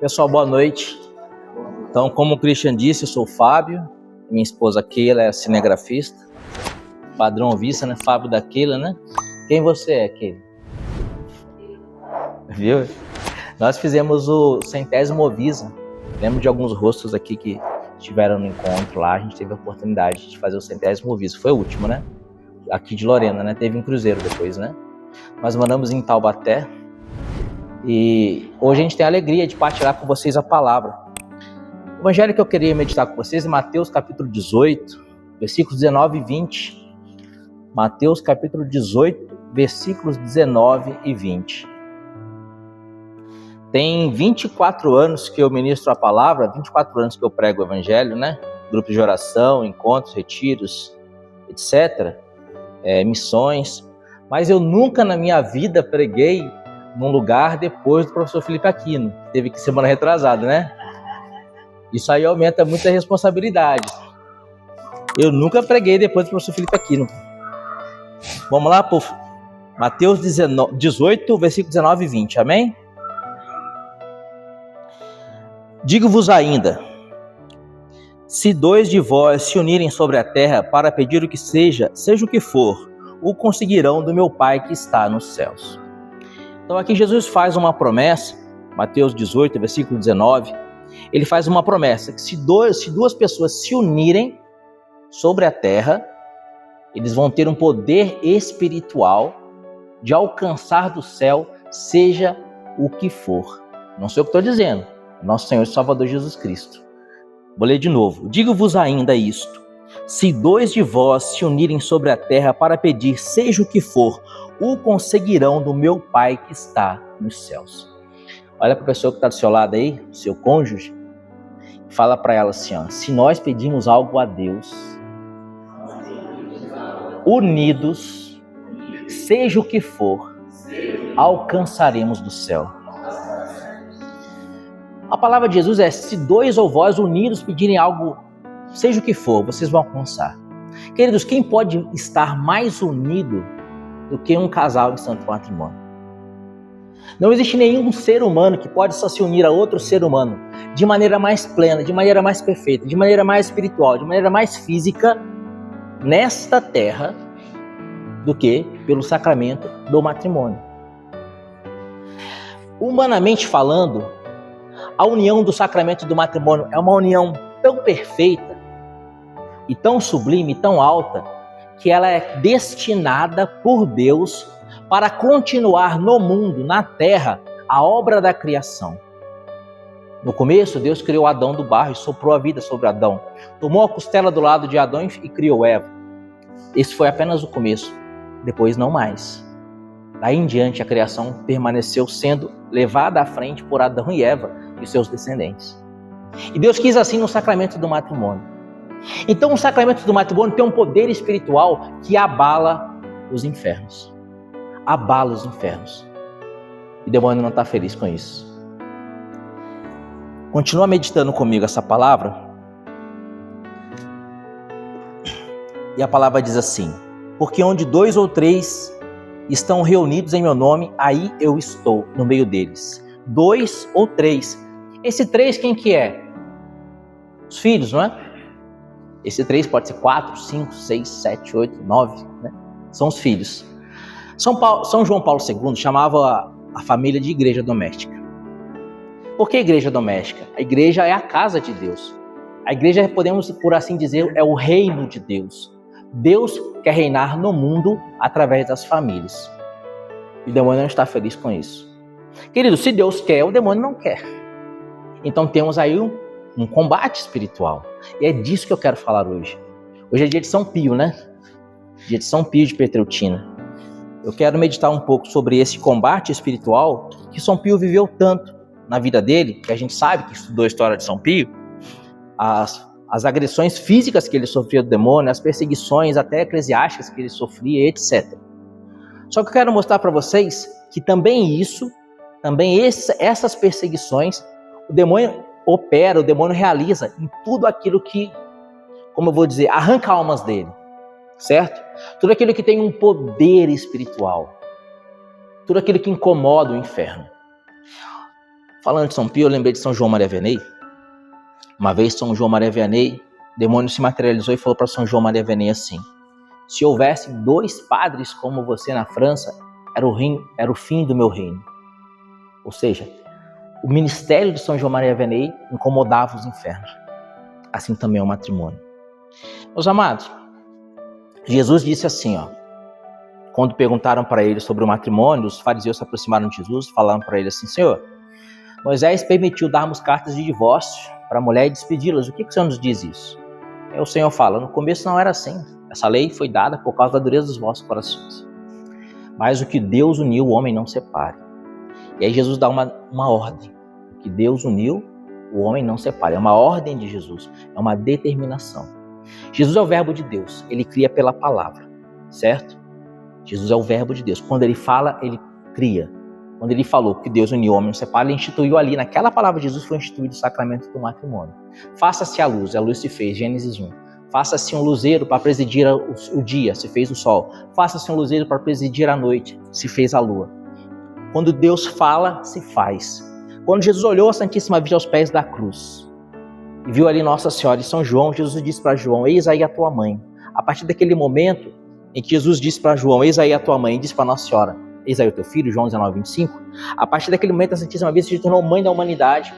Pessoal, boa noite. Então, como o Christian disse, eu sou o Fábio, minha esposa Keila é cinegrafista, padrão vista, né? Fábio da Keila, né? Quem você é, Keila? Viu? Nós fizemos o 100º Movisa. Lembro de alguns rostos aqui que estiveram no encontro lá, a gente teve a oportunidade de fazer o 100º Movisa. Foi o último, né? Aqui de Lorena, né? Teve um cruzeiro depois, né? Nós mandamos em Taubaté. E hoje a gente tem a alegria de partilhar com vocês a palavra. O evangelho que eu queria meditar com vocês é Mateus capítulo 18, versículos 19 e 20. Mateus capítulo 18, versículos 19 e 20. Tem 24 anos que eu ministro a palavra, 24 anos que eu prego o evangelho, né? Grupos de oração, encontros, retiros, etc. Missões. Mas eu nunca na minha vida preguei num lugar depois do professor Felipe Aquino. Teve que semana retrasada, né? Isso aí aumenta muita responsabilidade. Eu nunca preguei depois do professor Felipe Aquino. Vamos lá, povo. Mateus 18, versículo 19 e 20, amém? Digo-vos ainda, se dois de vós se unirem sobre a terra para pedir o que seja o que for, o conseguirão do meu Pai que está nos céus. Então aqui Jesus faz uma promessa, Mateus 18, versículo 19, ele faz uma promessa que se duas pessoas se unirem sobre a terra, eles vão ter um poder espiritual de alcançar do céu, seja o que for. Não sei o que estou dizendo, nosso Senhor e Salvador Jesus Cristo. Vou ler de novo. Digo-vos ainda isto, se dois de vós se unirem sobre a terra para pedir seja o que for, o conseguirão do meu Pai que está nos céus. Olha para a pessoa que está do seu lado aí, seu cônjuge, fala para ela assim, ó, se nós pedimos algo a Deus, unidos, seja o que for, alcançaremos do céu. A palavra de Jesus é, se dois ou vós unidos pedirem algo, seja o que for, vocês vão alcançar. Queridos, quem pode estar mais unido do que um casal em santo matrimônio? Não existe nenhum ser humano que pode só se unir a outro ser humano de maneira mais plena, de maneira mais perfeita, de maneira mais espiritual, de maneira mais física nesta terra do que pelo sacramento do matrimônio. Humanamente falando, a união do sacramento do matrimônio é uma união tão perfeita e tão sublime, e tão alta, que ela é destinada por Deus para continuar no mundo, na terra, a obra da criação. No começo, Deus criou Adão do barro e soprou a vida sobre Adão. Tomou a costela do lado de Adão e criou Eva. Esse foi apenas o começo, depois não mais. Daí em diante, a criação permaneceu sendo levada à frente por Adão e Eva e seus descendentes. E Deus quis assim no sacramento do matrimônio. Então o sacramento do matrimônio tem um poder espiritual que abala os infernos. Abala os infernos. E o demônio não está feliz com isso. Continua meditando comigo essa palavra. E a palavra diz assim, porque onde 2 ou 3 estão reunidos em meu nome, aí eu estou no meio deles. 2 ou 3. Esse 3 quem que é? Os filhos, não é? Esse 3 pode ser 4, 5, 6, 7, 8, 9, né? São os filhos. São João Paulo II chamava a família de igreja doméstica. Por que igreja doméstica? A igreja é a casa de Deus. A igreja, podemos por assim dizer, é o reino de Deus. Deus quer reinar no mundo através das famílias. E o demônio não está feliz com isso. Querido, se Deus quer, o demônio não quer. Então temos aí um combate espiritual. E é disso que eu quero falar hoje. Hoje é dia de São Pio, né? Dia de São Pio de Pietreutina. Eu quero meditar um pouco sobre esse combate espiritual que São Pio viveu tanto na vida dele, que a gente sabe que estudou a história de São Pio, as agressões físicas que ele sofria do demônio, as perseguições até eclesiásticas que ele sofria, etc. Só que eu quero mostrar para vocês que essas perseguições, o demônio opera, o demônio realiza em tudo aquilo que, como eu vou dizer, arranca almas dele, certo? Tudo aquilo que tem um poder espiritual, tudo aquilo que incomoda o inferno. Falando de São Pio, eu lembrei de São João Maria Vianney. Uma vez São João Maria Vianney, o demônio se materializou e falou para São João Maria Vianney assim: se houvesse 2 padres como você na França, era o fim do meu reino. Ou seja, o ministério de São João Maria Vianney incomodava os infernos. Assim também é o matrimônio. Meus amados, Jesus disse assim, quando perguntaram para ele sobre o matrimônio, os fariseus se aproximaram de Jesus, falaram para ele assim: Senhor, Moisés permitiu darmos cartas de divórcio para a mulher e despedi-las. O que o Senhor nos diz isso? Aí o Senhor fala: no começo não era assim. Essa lei foi dada por causa da dureza dos vossos corações. Mas o que Deus uniu, o homem não separe. E aí Jesus dá uma ordem. O que Deus uniu, o homem não separe. É uma ordem de Jesus. É uma determinação. Jesus é o verbo de Deus. Ele cria pela palavra. Certo? Jesus é o verbo de Deus. Quando ele fala, ele cria. Quando ele falou que Deus uniu o homem não separa, ele instituiu ali. Naquela palavra de Jesus foi instituído o sacramento do matrimônio. Faça-se a luz se fez. Gênesis 1. Faça-se um luzeiro para presidir o dia, se fez o sol. Faça-se um luzeiro para presidir a noite, se fez a lua. Quando Deus fala, se faz. Quando Jesus olhou a Santíssima Virgem aos pés da cruz e viu ali Nossa Senhora e São João, Jesus disse para João: eis aí a tua mãe. A partir daquele momento em que Jesus disse para João: eis aí a tua mãe, e disse para Nossa Senhora: eis aí o teu filho, João 19:25, a partir daquele momento a Santíssima Virgem se tornou mãe da humanidade,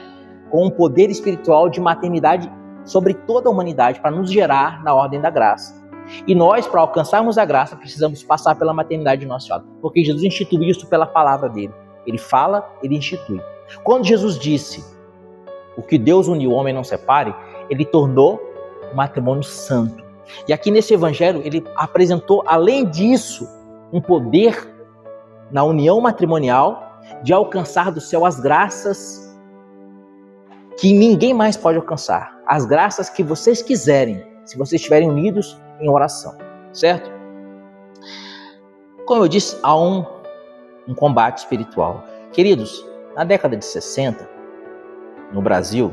com um poder espiritual de maternidade sobre toda a humanidade, para nos gerar na ordem da graça. E nós, para alcançarmos a graça, precisamos passar pela maternidade de Nossa Senhora, porque Jesus instituiu isso pela palavra dele. Ele fala, ele institui. Quando Jesus disse: o que Deus uniu, o homem não separe, ele tornou o matrimônio santo. E aqui nesse evangelho, ele apresentou, além disso, um poder na união matrimonial de alcançar do céu as graças que ninguém mais pode alcançar. As graças que vocês quiserem, se vocês estiverem unidos em oração, certo? Como eu disse, há um combate espiritual. Queridos, na década de 60, no Brasil,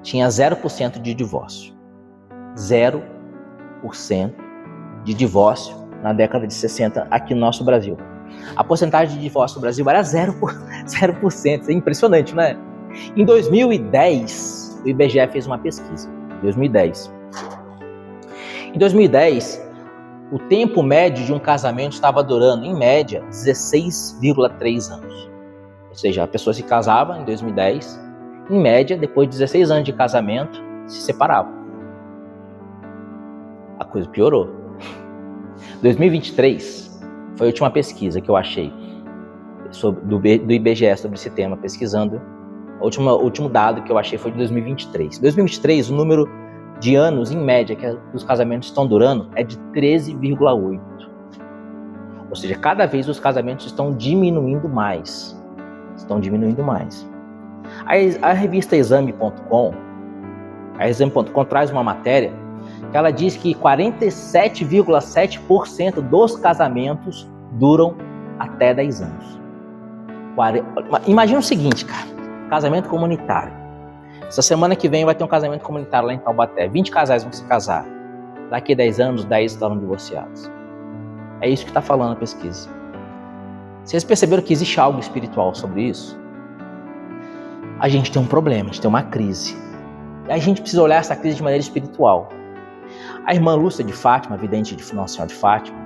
tinha 0% de divórcio. 0% de divórcio na década de 60 aqui no nosso Brasil. A porcentagem de divórcio no Brasil era 0%. Isso é impressionante, né? Em 2010, o IBGE fez uma pesquisa. 2010. Em 2010, o tempo médio de um casamento estava durando, em média, 16,3 anos. Ou seja, a pessoa se casava em 2010, em média, depois de 16 anos de casamento, se separava. A coisa piorou. 2023 foi a última pesquisa que eu achei do IBGE sobre esse tema, pesquisando. O último dado que eu achei foi de 2023. Em 2023, o número de anos, em média, que os casamentos estão durando é de 13,8. Ou seja, cada vez os casamentos estão diminuindo mais. A revista Exame.com traz uma matéria que ela diz que 47,7% dos casamentos duram até 10 anos. Imagina o seguinte, cara. Casamento comunitário. Essa semana que vem vai ter um casamento comunitário lá em Taubaté. 20 casais vão se casar. Daqui a 10 anos, 10 estarão divorciados. É isso que está falando a pesquisa. Vocês perceberam que existe algo espiritual sobre isso? A gente tem um problema, a gente tem uma crise. E a gente precisa olhar essa crise de maneira espiritual. A irmã Lúcia de Fátima, vidente de Nossa Senhora de Fátima,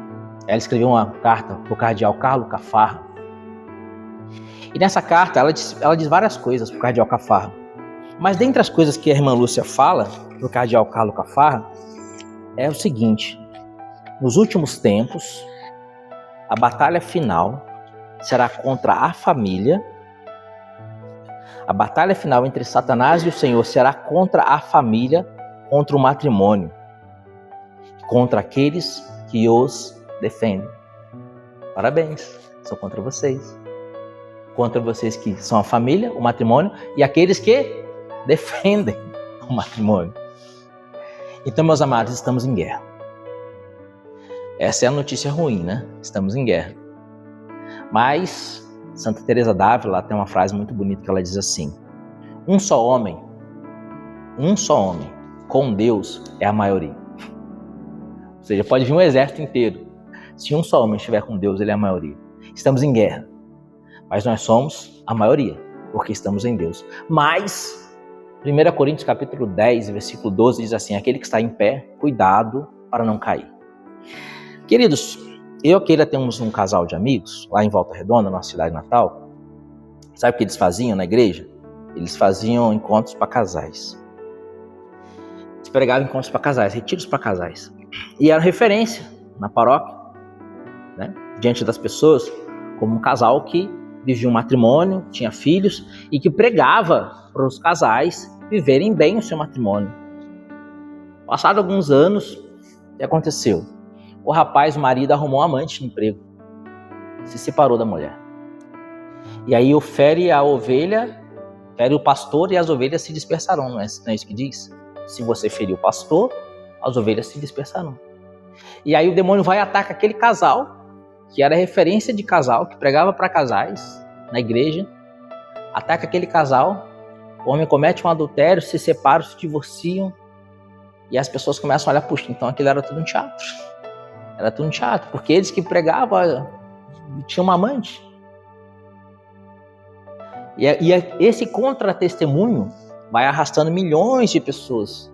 ela escreveu uma carta para o cardeal Carlo Cafarra. E nessa carta, ela diz várias coisas para o cardeal Cafarra. Mas dentre as coisas que a irmã Lúcia fala para o cardeal Carlo Cafarra, é o seguinte: nos últimos tempos, a batalha final será contra a família. A batalha final entre Satanás e o Senhor será contra a família, contra o matrimônio, contra aqueles que os defendem. Parabéns, sou contra vocês. Contra vocês que são a família, o matrimônio, e aqueles que defendem o matrimônio. Então, meus amados, estamos em guerra. Essa é a notícia ruim, né? Estamos em guerra. Mas Santa Teresa d'Ávila tem uma frase muito bonita que ela diz assim: um só homem, com Deus é a maioria. Ou seja, pode vir um exército inteiro. Se um só homem estiver com Deus, ele é a maioria. Estamos em guerra. Mas nós somos a maioria. porque estamos em Deus. Mas 1 Coríntios capítulo 10, versículo 12 diz assim: aquele que está em pé, cuidado para não cair. Queridos, eu e a Keila temos um casal de amigos lá em Volta Redonda, nossa cidade natal. Sabe o que eles faziam na igreja? Eles faziam encontros para casais. Eles pregavam encontros para casais, retiros para casais. E era referência na paróquia, né, diante das pessoas, como um casal que vivia um matrimônio, tinha filhos e que pregava para os casais viverem bem o seu matrimônio. Passados alguns anos, o que aconteceu? O marido, arrumou um amante no emprego, se separou da mulher. E aí fere o pastor e as ovelhas se dispersarão, não é isso que diz? Se você ferir o pastor, as ovelhas se dispersarão. E aí o demônio vai e ataca aquele casal, que era referência de casal, que pregava para casais na igreja, ataca aquele casal, o homem comete um adultério, se separam, se divorciam, e as pessoas começam a olhar, puxa, então aquilo era tudo um teatro. Era tudo um teatro, porque eles que pregavam tinham uma amante. E esse contra-testemunho vai arrastando milhões de pessoas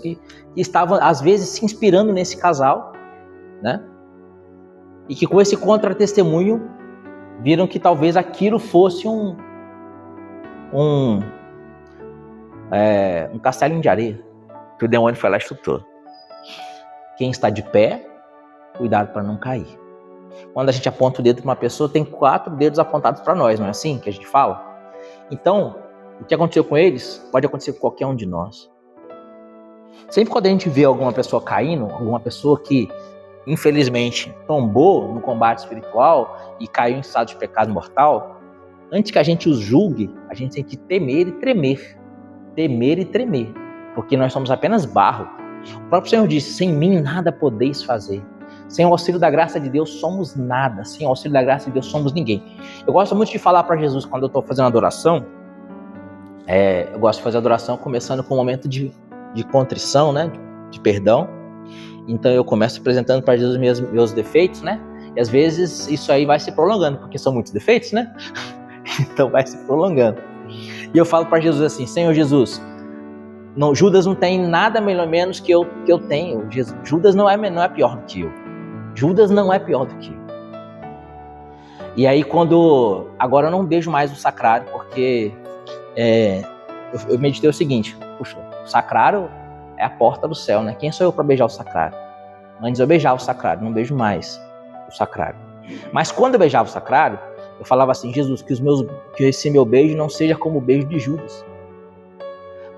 que estavam, às vezes, se inspirando nesse casal, né? E que com esse contra-testemunho viram que talvez aquilo fosse um castelinho de areia, que o demônio foi lá e chutou. Quem está de pé, cuidado para não cair. Quando a gente aponta o dedo para uma pessoa, tem 4 dedos apontados para nós, não é assim que a gente fala? Então, o que aconteceu com eles pode acontecer com qualquer um de nós. Sempre quando a gente vê alguma pessoa caindo, alguma pessoa que infelizmente tombou no combate espiritual e caiu em estado de pecado mortal, antes que a gente os julgue, a gente tem que temer e tremer. Temer e tremer, porque nós somos apenas barro. O próprio Senhor disse: sem mim nada podeis fazer. Sem o auxílio da graça de Deus somos nada. Sem o auxílio da graça de Deus somos ninguém. Eu gosto muito de falar para Jesus quando eu estou fazendo adoração. Eu gosto de fazer adoração começando com um momento de contrição, né? De perdão. Então eu começo apresentando para Jesus meus defeitos, né? E às vezes isso aí vai se prolongando, porque são muitos defeitos, né? Então vai se prolongando. E eu falo para Jesus assim: Senhor Jesus, Judas não tem nada menos que eu tenho. Judas não é pior do que eu. Judas não é pior do que eu. E aí agora eu não beijo mais o sacrário, porque eu meditei o seguinte: puxa, o sacrário é a porta do céu, né? Quem sou eu para beijar o sacrário? Antes eu beijava o sacrário, não beijo mais o sacrário. Mas quando eu beijava o sacrário, eu falava assim: Jesus, que esse meu beijo não seja como o beijo de Judas.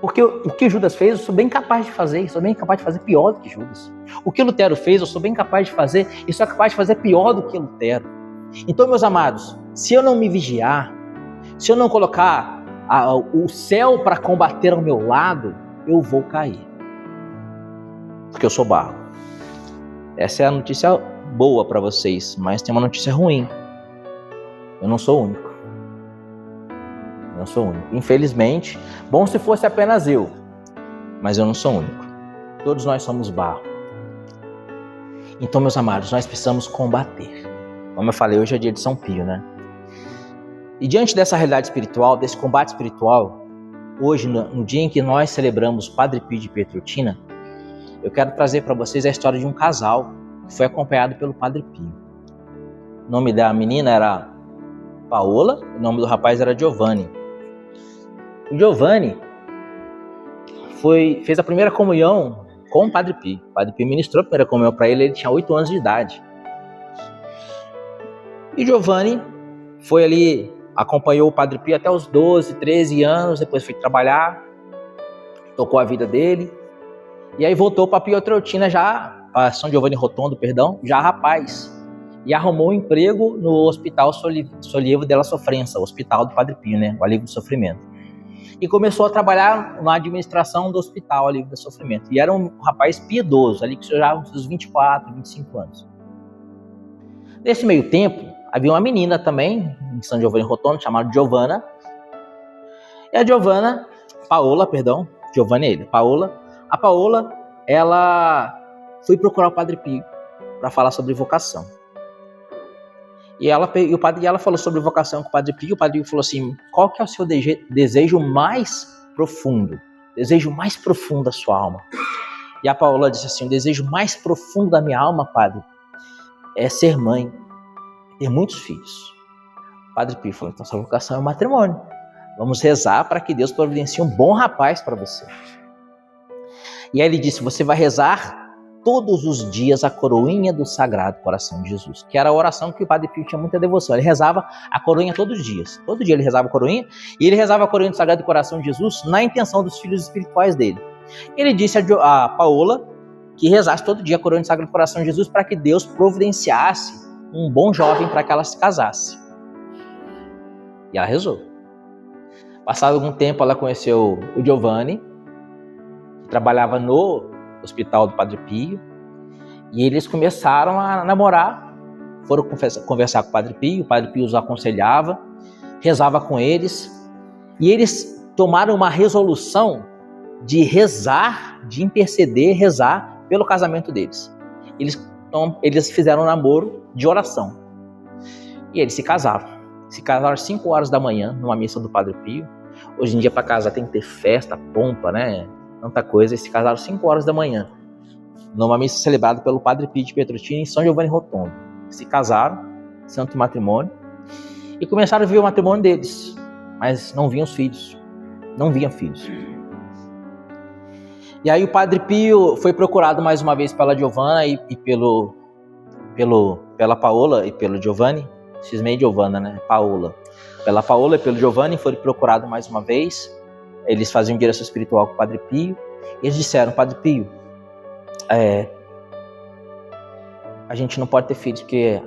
Porque o que Judas fez, eu sou bem capaz de fazer. Eu sou bem capaz de fazer pior do que Judas. O que Lutero fez, eu sou bem capaz de fazer. E sou capaz de fazer pior do que Lutero. Então, meus amados, se eu não me vigiar, se eu não colocar o céu para combater ao meu lado, eu vou cair. Porque eu sou barro. Essa é a notícia boa para vocês, mas tem uma notícia ruim. Eu não sou único. Eu não sou único. Infelizmente, bom se fosse apenas eu, mas eu não sou único. Todos nós somos barro. Então, meus amados, nós precisamos combater. Como eu falei, hoje é dia de São Pio, né? E diante dessa realidade espiritual, desse combate espiritual, hoje, no dia em que nós celebramos Padre Pio de Pietreutina, eu quero trazer para vocês a história de um casal que foi acompanhado pelo Padre Pio. O nome da menina era Paola, o nome do rapaz era Giovanni. O Giovanni fez a primeira comunhão com o Padre Pio. O Padre Pio ministrou a primeira comunhão para ele tinha 8 anos de idade. E Giovanni foi ali, acompanhou o Padre Pio até os 12, 13 anos, depois foi trabalhar, tocou a vida dele, e aí voltou para Pietreutina para São Giovanni Rotondo, já rapaz, e arrumou um emprego no Hospital Sollievo della Sofrenza, o hospital do Padre Pio, né, o alívio do sofrimento. E começou a trabalhar na administração do hospital alívio do sofrimento. E era um rapaz piedoso, ali que já uns seus 24, 25 anos. Nesse meio tempo, havia uma menina também, em São Giovanni Rotondo, chamada Giovanna. E a Paola, ela foi procurar o Padre Pio para falar sobre vocação. E ela falou sobre vocação com o Padre Pio. O Padre Pio falou assim: qual que é o seu desejo mais profundo? Desejo mais profundo da sua alma. E a Paola disse assim: o desejo mais profundo da minha alma, Padre, é ser mãe, ter muitos filhos. O Padre Pio falou: então sua vocação é o matrimônio. Vamos rezar para que Deus providencie um bom rapaz para você. E aí ele disse: você vai rezar todos os dias a coroinha do Sagrado Coração de Jesus, que era a oração que o Padre Pio tinha muita devoção. Ele rezava a coroinha todos os dias. Todo dia ele rezava a coroinha, e ele rezava a coroinha do Sagrado Coração de Jesus na intenção dos filhos espirituais dele. Ele disse a Paola que rezasse todo dia a coroinha do Sagrado Coração de Jesus para que Deus providenciasse um bom jovem para que ela se casasse. E ela rezou. Passado algum tempo, ela conheceu o Giovanni, que trabalhava no hospital do Padre Pio, e eles começaram a namorar. Foram conversar com o Padre Pio os aconselhava, rezava com eles, e eles tomaram uma resolução de rezar, de interceder, rezar pelo casamento deles. Eles fizeram um namoro de oração, e eles se casaram. Se casaram às 5 horas da manhã, numa missa do Padre Pio. Hoje em dia, para casar, tem que ter festa, pompa, né? Tanta coisa. Eles se casaram às 5 horas da manhã, numa missa celebrada pelo Padre Pio de Pietrelcina em São Giovanni Rotondo. Se casaram, santo matrimônio, e começaram a viver o matrimônio deles, mas não viam os filhos. Não viam filhos. E aí o Padre Pio foi procurado mais uma vez pela Giovanna e pela Paola e pelo Giovanni. Cismei Giovanna, né? Paola. Pela Paola e pelo Giovanni foi procurado mais uma vez. Eles faziam direção espiritual com o Padre Pio. E eles disseram: Padre Pio, a gente não pode ter filhos porque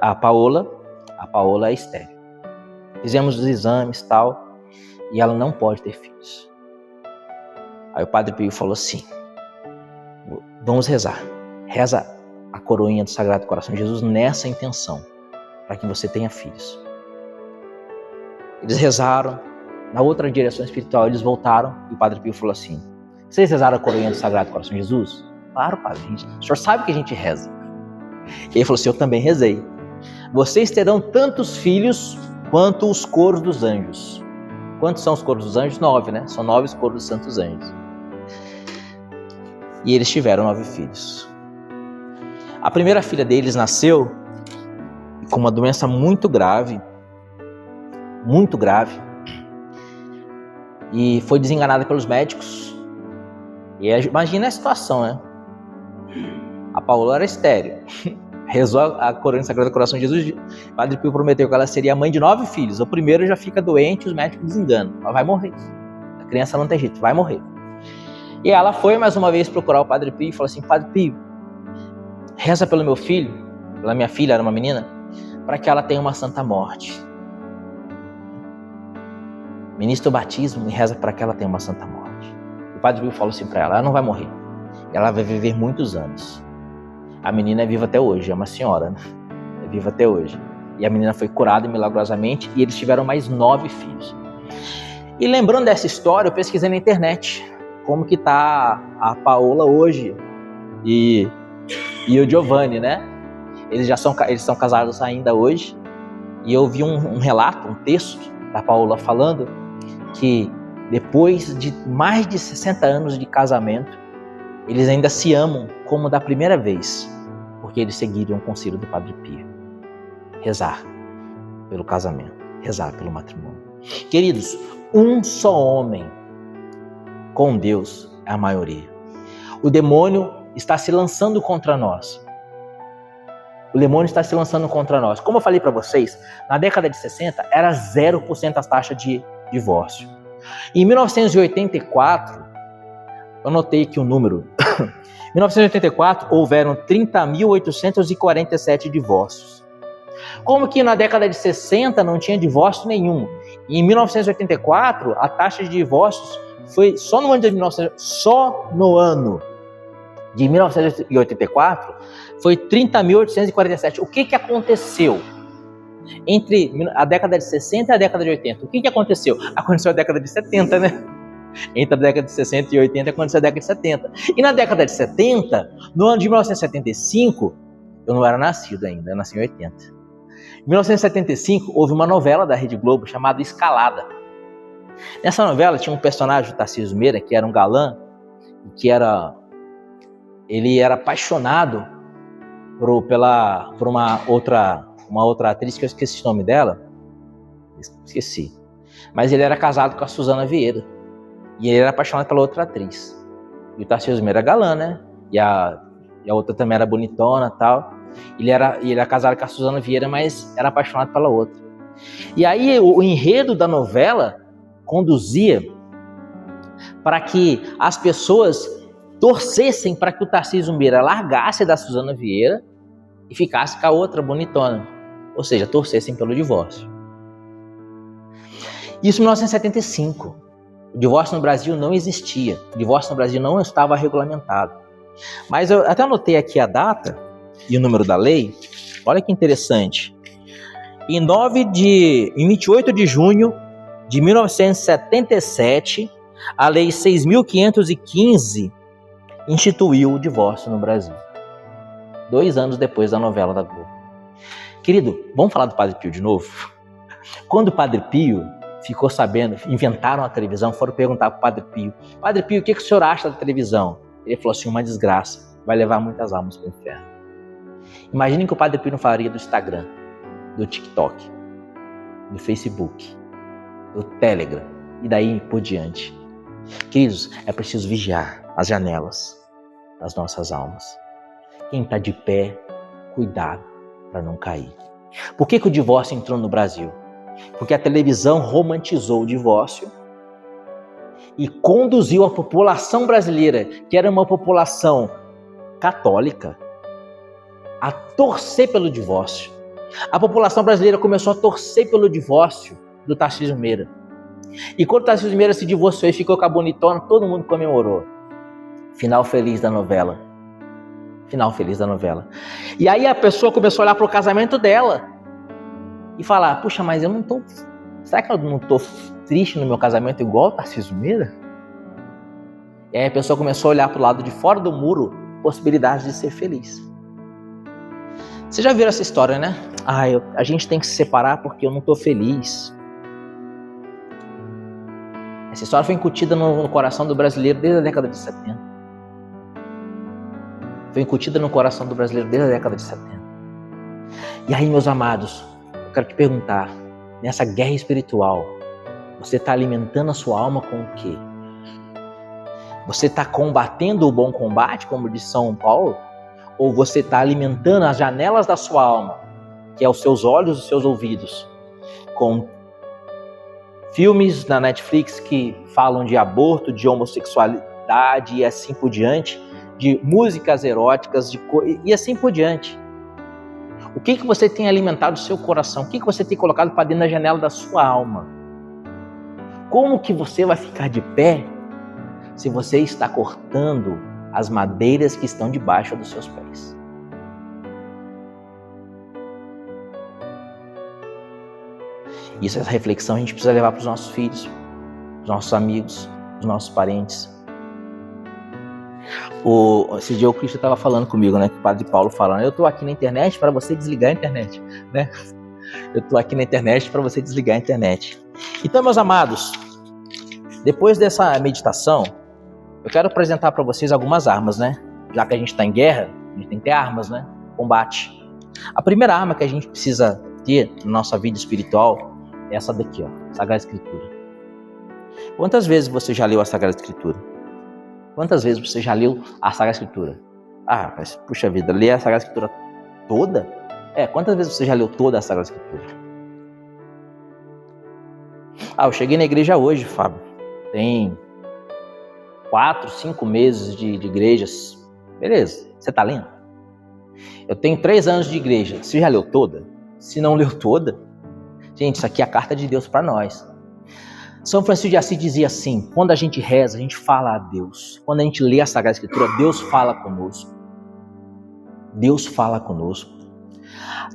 a Paola é estéril. Fizemos os exames e tal, e ela não pode ter filhos. Aí o Padre Pio falou assim: vamos rezar. Reza a coroinha do Sagrado Coração de Jesus nessa intenção, para que você tenha filhos. Eles rezaram. Na outra direção espiritual eles voltaram, e o Padre Pio falou assim: vocês rezaram a coroinha do Sagrado Coração de Jesus? Claro, Padre, o senhor sabe que a gente reza. E ele falou assim: eu também rezei. Vocês terão tantos filhos quanto os coros dos anjos. Quantos são os coros dos anjos? 9, né? São 9 os coros dos santos anjos. E eles tiveram 9 filhos. A primeira filha deles nasceu com uma doença muito grave, e foi desenganada pelos médicos. E imagina a situação, né? A Paola era estéril, rezou a coroinha do Sagrado Coração de Jesus. O Padre Pio prometeu que ela seria mãe de 9 filhos. O primeiro já fica doente, os médicos desenganam, ela vai morrer. A criança não tem jeito, vai morrer. E ela foi mais uma vez procurar o Padre Pio e falou assim: Padre Pio, reza pelo meu filho, pela minha filha, era uma menina, para que ela tenha uma santa morte. Ministra o batismo e reza para que ela tenha uma santa morte. O Padre Pio falou assim para ela: ela não vai morrer, ela vai viver muitos anos. A menina é viva até hoje, é uma senhora, né? É viva até hoje. E a menina foi curada milagrosamente, e eles tiveram mais 9 filhos. E lembrando dessa história, eu pesquisei na internet como que tá a Paola hoje e o Giovanni, né? Eles são casados ainda hoje. E eu vi um relato, um texto da Paola falando que depois de mais de 60 anos de casamento, eles ainda se amam como da primeira vez, porque eles seguiram o conselho do Padre Pio: rezar pelo casamento, rezar pelo matrimônio. Queridos, um só homem com Deus é a maioria. O demônio está se lançando contra nós. O demônio está se lançando contra nós. Como eu falei para vocês, na década de 60 era 0% a taxa de divórcio. Em 1984, eu notei aqui um número. Em 1984, houveram 30.847 divórcios. Como que na década de 60 não tinha divórcio nenhum. E em 1984, a taxa de divórcios foi só no ano de 1984, foi 30.847. O que aconteceu entre a década de 60 e a década de 80? O que aconteceu? Aconteceu a década de 70, né? Entre a década de 60 e 80 aconteceu a década de 70. E na década de 70, no ano de 1975, eu não era nascido ainda, eu nasci em 80. Em 1975, houve uma novela da Rede Globo chamada Escalada. Nessa novela tinha um personagem, o Tarcísio Meira, que era um galã, ele era apaixonado por uma outra atriz, que eu esqueci o nome dela. Esqueci. Mas ele era casado com a Suzana Vieira. E ele era apaixonado pela outra atriz. E o Tarcísio Meira era galã, né? E a outra também era bonitona e tal. Ele era casado com a Suzana Vieira, mas era apaixonado pela outra. E aí o enredo da novela conduzia para que as pessoas torcessem para que o Tarcísio Meira largasse da Suzana Vieira e ficasse com a outra bonitona. Ou seja, torcessem pelo divórcio. Isso em 1975. O divórcio no Brasil não existia. O divórcio no Brasil não estava regulamentado. Mas eu até anotei aqui a data e o número da lei. Olha que interessante. Em 28 de junho de 1977, a Lei 6.515 instituiu o divórcio no Brasil. 2 anos depois da novela da Globo. Querido, vamos falar do Padre Pio de novo? Quando o Padre Pio ficou sabendo, inventaram a televisão, foram perguntar para o Padre Pio: Padre Pio, o que o senhor acha da televisão? Ele falou assim: uma desgraça, vai levar muitas almas para o inferno. Imaginem que o Padre Pio não falaria do Instagram, do TikTok, do Facebook, do Telegram e daí por diante. Queridos, é preciso vigiar as janelas das nossas almas. Quem está de pé, cuidado para não cair. Por que o divórcio entrou no Brasil? Porque a televisão romantizou o divórcio e conduziu a população brasileira, que era uma população católica, a torcer pelo divórcio. A população brasileira começou a torcer pelo divórcio do Tarcísio Meira. E quando o Tarcísio Meira se divorciou e ficou com a bonitona, todo mundo comemorou. Final feliz da novela. Final feliz da novela. E aí a pessoa começou a olhar para o casamento dela e falar: puxa, mas eu não tô... Será que eu não tô triste no meu casamento igual o Tarcísio Meira? E aí a pessoa começou a olhar para o lado de fora do muro possibilidades de ser feliz. Vocês já viram essa história, né? A gente tem que se separar porque eu não tô feliz. Essa história foi incutida no coração do brasileiro desde a década de 70. Foi incutida no coração do brasileiro desde a década de 70. E aí, meus amados, eu quero te perguntar, nessa guerra espiritual, você está alimentando a sua alma com o quê? Você está combatendo o bom combate, como diz São Paulo? Ou você está alimentando as janelas da sua alma, que é os seus olhos e os seus ouvidos, com filmes na Netflix que falam de aborto, de homossexualidade e assim por diante, de músicas eróticas e assim por diante. O que você tem alimentado o seu coração? O que você tem colocado para dentro da janela da sua alma? Como que você vai ficar de pé se você está cortando as madeiras que estão debaixo dos seus pés? Essa reflexão a gente precisa levar para os nossos filhos, para os nossos amigos, para os nossos parentes. Esse dia o Cristo estava falando comigo, né? Que o Padre Paulo falando: eu estou aqui na internet para você desligar a internet, né? Eu estou aqui na internet para você desligar a internet. Então, meus amados, depois dessa meditação, eu quero apresentar para vocês algumas armas, né? Já que a gente está em guerra, a gente tem que ter armas, né? Combate. A primeira arma que a gente precisa ter na nossa vida espiritual é essa daqui, ó, Sagrada Escritura. Quantas vezes você já leu a Sagrada Escritura? Quantas vezes você já leu a Sagrada Escritura? Mas puxa vida, ler a Sagrada Escritura toda? Quantas vezes você já leu toda a Sagrada Escritura? Eu cheguei na igreja hoje, Fábio. Tem 4, 5 meses de igrejas. Beleza, você está lendo? Eu tenho 3 anos de igreja. Você já leu toda? Se não leu toda, gente, isso aqui é a carta de Deus para nós. São Francisco de Assis dizia assim: quando a gente reza, a gente fala a Deus. Quando a gente lê a Sagrada Escritura, Deus fala conosco. Deus fala conosco.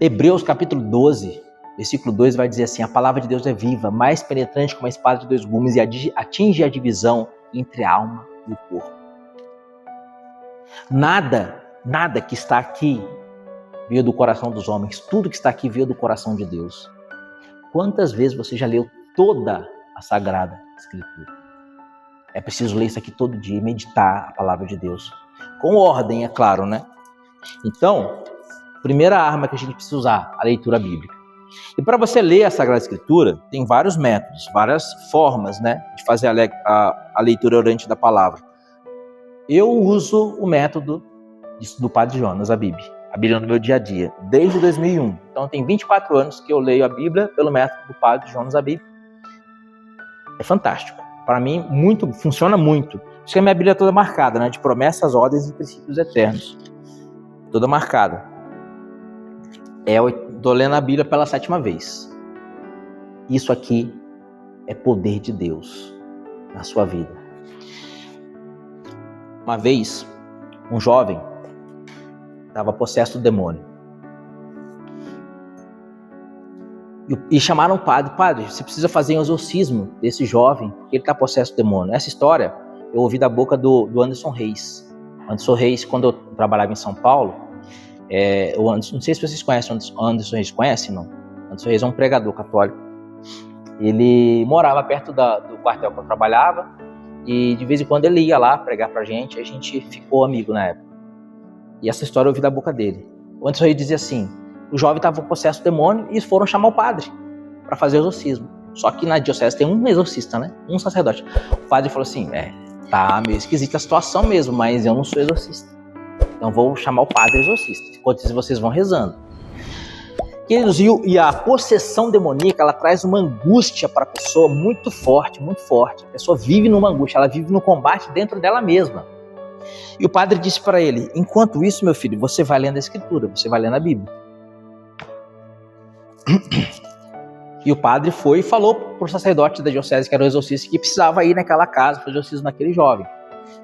Hebreus capítulo 12, versículo 2 vai dizer assim: a palavra de Deus é viva, mais penetrante que uma espada de 2 gumes e atinge a divisão entre a alma e o corpo. Nada que está aqui veio do coração dos homens. Tudo que está aqui veio do coração de Deus. Quantas vezes você já leu toda a Sagrada Escritura? É preciso ler isso aqui todo dia, meditar a palavra de Deus. Com ordem, é claro, né? Então, primeira arma que a gente precisa usar, a leitura bíblica. E para você ler a Sagrada Escritura, tem vários métodos, várias formas, né, de fazer a leitura orante da palavra. Eu uso o método do Padre Jonas, a Bíblia no meu dia a dia, desde 2001. Então tem 24 anos que eu leio a Bíblia pelo método do Padre Jonas, a Bíblia. É fantástico. Para mim, funciona muito. Acho que a minha Bíblia é toda marcada, né, de promessas, ordens e princípios eternos. Toda marcada. Eu estou lendo a Bíblia pela 7ª vez. Isso aqui é poder de Deus na sua vida. Uma vez, um jovem estava possesso do demônio. E chamaram o padre. Padre, você precisa fazer um exorcismo desse jovem, porque ele está possesso do demônio. Essa história eu ouvi da boca do Anderson Reis. Anderson Reis, quando eu trabalhava em São Paulo, o Anderson, não sei se vocês conhecem o Anderson Reis. Conhecem, não? Anderson Reis é um pregador católico. Ele morava perto do quartel que eu trabalhava e de vez em quando ele ia lá pregar pra gente. A gente ficou amigo na época. E essa história eu ouvi da boca dele. O Anderson Reis dizia assim: o jovem estava possesso do demônio e foram chamar o padre para fazer o exorcismo. Só que na diocese tem um exorcista, né? Um sacerdote. O padre falou assim: tá meio esquisita a situação mesmo, mas eu não sou exorcista. Então vou chamar o padre exorcista. Enquanto isso, vocês vão rezando. Queridos, e a possessão demoníaca, ela traz uma angústia para a pessoa muito forte, muito forte. A pessoa vive numa angústia, ela vive no combate dentro dela mesma. E o padre disse para ele: enquanto isso, meu filho, você vai lendo a Escritura, você vai lendo a Bíblia. E o padre foi e falou para o sacerdote da diocese, que era o exorcista, que precisava ir naquela casa fazer exorcismo naquele jovem.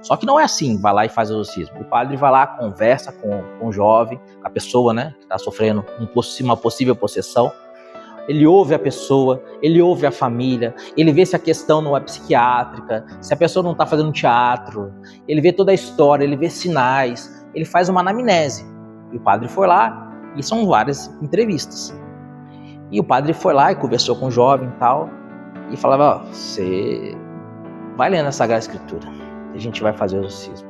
Só que não é assim, vai lá e faz o exorcismo. O padre vai lá, conversa com o jovem, com a pessoa, né, que está sofrendo uma possível possessão. Ele ouve a pessoa, ele ouve a família, ele vê se a questão não é psiquiátrica, se a pessoa não está fazendo teatro, ele vê toda a história, ele vê sinais, ele faz uma anamnese. E o padre foi lá, e são várias entrevistas. E o padre foi lá e conversou com o jovem e tal, e falava: você vai lendo a Sagrada Escritura, a gente vai fazer o exorcismo.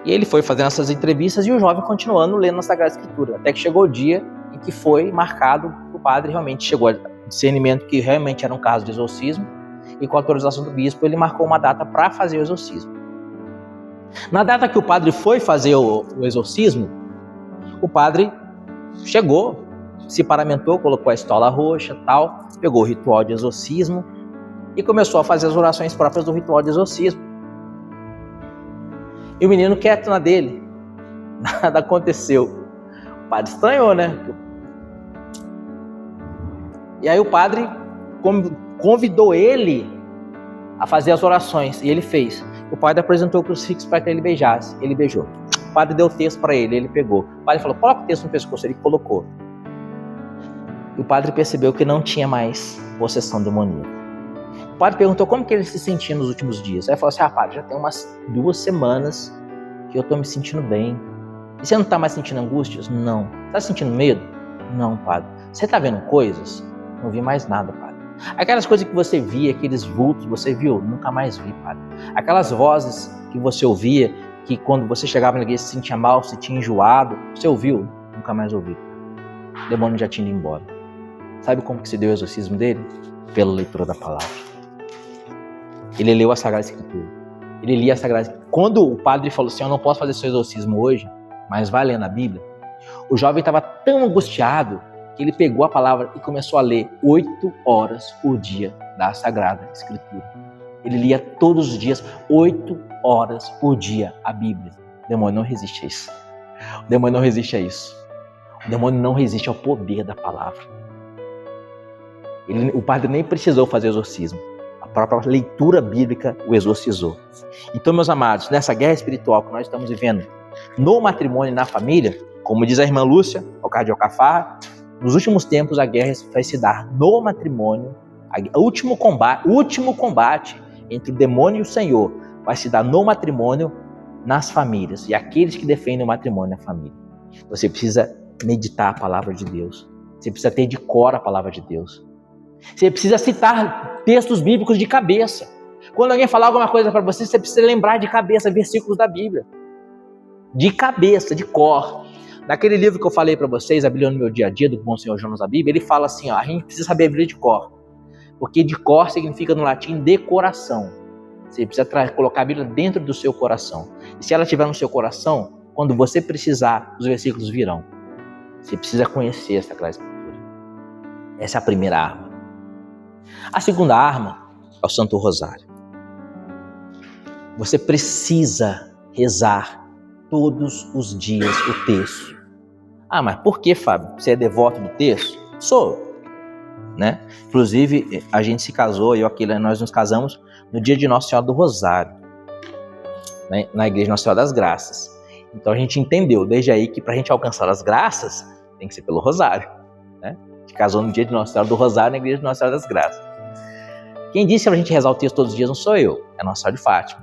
E ele foi fazendo essas entrevistas e o jovem continuando lendo a Sagrada Escritura, até que chegou o dia em que foi marcado, o padre realmente chegou ao discernimento que realmente era um caso de exorcismo, e com a autorização do bispo ele marcou uma data para fazer o exorcismo. Na data que o padre foi fazer o exorcismo, o padre chegou, se paramentou, colocou a estola roxa, tal, pegou o ritual de exorcismo e começou a fazer as orações próprias do ritual de exorcismo. E o menino quieto na dele, nada aconteceu. O padre estranhou, né? E aí o padre convidou ele a fazer as orações, e ele fez. O padre apresentou o crucifixo para que ele beijasse, ele beijou. O padre deu o texto para ele, ele pegou. O padre falou: coloca o texto no pescoço, ele colocou. E o padre percebeu que não tinha mais possessão demoníaca. O padre perguntou como que ele se sentia nos últimos dias. Aí ele falou assim: padre, já tem umas 2 semanas que eu estou me sentindo bem. E você não está mais sentindo angústias? Não. Está sentindo medo? Não, padre. Você está vendo coisas? Não vi mais nada, padre. Aquelas coisas que você via, aqueles vultos, você viu? Nunca mais vi, padre. Aquelas vozes que você ouvia, que quando você chegava na igreja se sentia mal, se tinha enjoado, você ouviu? Nunca mais ouvi. O demônio já tinha ido embora. Sabe como que se deu o exorcismo dele? Pela leitura da palavra. Ele leu a Sagrada Escritura. Ele lia a Sagrada Escritura. Quando o padre falou assim: eu não posso fazer seu exorcismo hoje, mas vai lendo a Bíblia, o jovem estava tão angustiado que ele pegou a palavra e começou a ler 8 horas por dia da Sagrada Escritura. Ele lia todos os dias, 8 horas por dia, a Bíblia. O demônio não resiste a isso. O demônio não resiste a isso. O demônio não resiste ao poder da palavra. O padre nem precisou fazer exorcismo. A própria leitura bíblica o exorcizou. Então, meus amados, nessa guerra espiritual que nós estamos vivendo, no matrimônio e na família, como diz a irmã Lúcia, ao Cardeal Cafarra, nos últimos tempos a guerra vai se dar no matrimônio. O último combate entre o demônio e o Senhor vai se dar no matrimônio, nas famílias. E aqueles que defendem o matrimônio e a família. Você precisa meditar a palavra de Deus. Você precisa ter de cor a palavra de Deus. Você precisa citar textos bíblicos de cabeça. Quando alguém falar alguma coisa para você, você precisa lembrar de cabeça versículos da Bíblia. De cabeça, de cor. Naquele livro que eu falei para vocês, A Bíblia no Meu Dia a Dia, do Bom Senhor Jonas da Bíblia, ele fala assim, ó, a gente precisa saber a Bíblia de cor. Porque de cor significa no latim decoração. Você precisa colocar a Bíblia dentro do seu coração. E se ela estiver no seu coração, quando você precisar, os versículos virão. Você precisa conhecer essa Sagrada Escritura. Essa é a primeira arma. A segunda arma é o Santo Rosário. Você precisa rezar todos os dias o terço. Ah, mas por que, Fábio? Você é devoto do terço? Sou, né? Inclusive, a gente se casou, nós nos casamos no dia de Nossa Senhora do Rosário, né? Na Igreja Nossa Senhora das Graças. Então a gente entendeu desde aí que para a gente alcançar as graças, tem que ser pelo Rosário, né? A gente casou no dia de Nossa Senhora do Rosário na Igreja de Nossa Senhora das Graças. Quem disse pra gente rezar o texto todos os dias não sou eu, é Nossa Senhora de Fátima.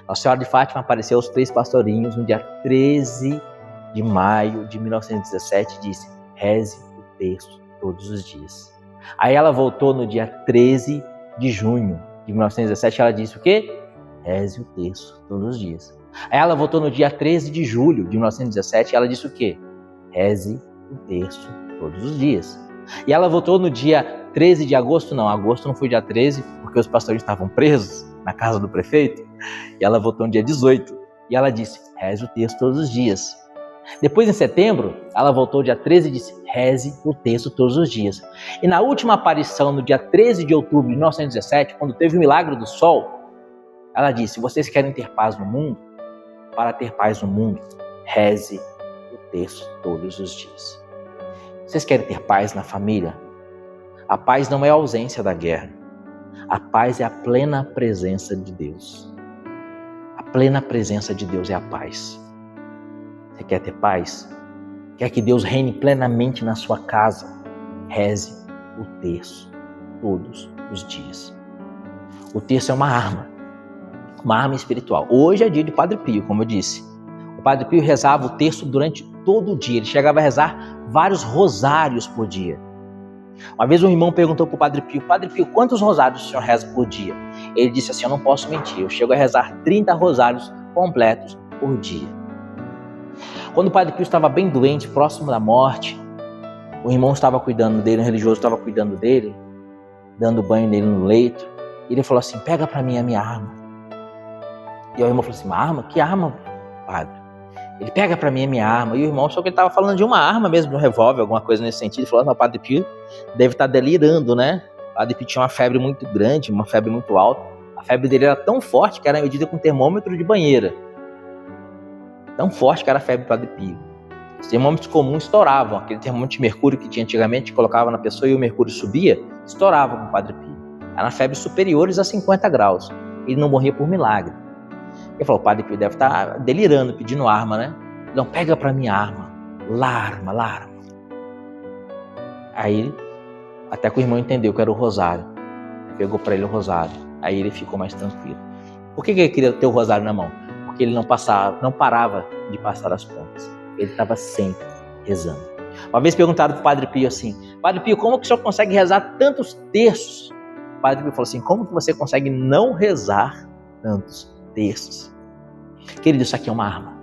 Nossa Senhora de Fátima apareceu aos 3 pastorinhos no dia 13 de maio de 1917 e disse, reze o texto todos os dias. Aí ela voltou no dia 13 de junho de 1917 e ela disse o quê? Reze o texto todos os dias. Aí ela voltou no dia 13 de julho de 1917 e ela disse o quê? Reze o texto todos os dias. E ela voltou no dia 13 de agosto, agosto não foi dia 13, porque os pastores estavam presos na casa do prefeito, e ela voltou no dia 18, e ela disse, reze o texto todos os dias. Depois, em setembro, ela voltou dia 13 e disse, reze o texto todos os dias. E na última aparição, no dia 13 de outubro de 1917, quando teve o milagre do sol, ela disse, vocês querem ter paz no mundo? Para ter paz no mundo, reze o texto todos os dias. Vocês querem ter paz na família? A paz não é a ausência da guerra. A paz é a plena presença de Deus. A plena presença de Deus é a paz. Você quer ter paz? Quer que Deus reine plenamente na sua casa? Reze o terço todos os dias. O terço é uma arma espiritual. Hoje é dia de Padre Pio, como eu disse. O Padre Pio rezava o terço durante todo o dia. Ele chegava a rezar vários rosários por dia. Uma vez um irmão perguntou para o Padre Pio, quantos rosários o senhor reza por dia? Ele disse assim, eu não posso mentir, eu chego a rezar 30 rosários completos por dia. Quando o Padre Pio estava bem doente, próximo da morte, o irmão estava cuidando dele, o religioso estava cuidando dele, dando banho nele no leito, e ele falou assim, pega para mim a minha arma. E o irmão falou assim, uma arma? Que arma, padre? Ele pega para mim a minha arma. E o irmão achou que ele estava falando de uma arma mesmo, de um revólver, alguma coisa nesse sentido. Ele falou, o Padre Pio deve estar delirando, né? O Padre Pio tinha uma febre muito grande, uma febre muito alta. A febre dele era tão forte que era medida com termômetro de banheira. Tão forte que era a febre do Padre Pio. Os termômetros comuns estouravam. Aquele termômetro de mercúrio que tinha antigamente, colocava na pessoa e o mercúrio subia, estourava com o Padre Pio. Eram febres superiores a 50 graus. Ele não morria por milagre. Ele falou, o Padre Pio deve estar delirando, pedindo arma, né? Não, pega pra mim a arma. Lá. Aí, até que o irmão entendeu que era o rosário. Pegou pra ele o rosário. Aí ele ficou mais tranquilo. Por que ele queria ter o rosário na mão? Porque ele não parava de passar as pontas. Ele estava sempre rezando. Uma vez perguntaram pro Padre Pio assim, Padre Pio, como que o senhor consegue rezar tantos terços? O Padre Pio falou assim, como que você consegue não rezar tantos terços? Querido, isso aqui é uma arma.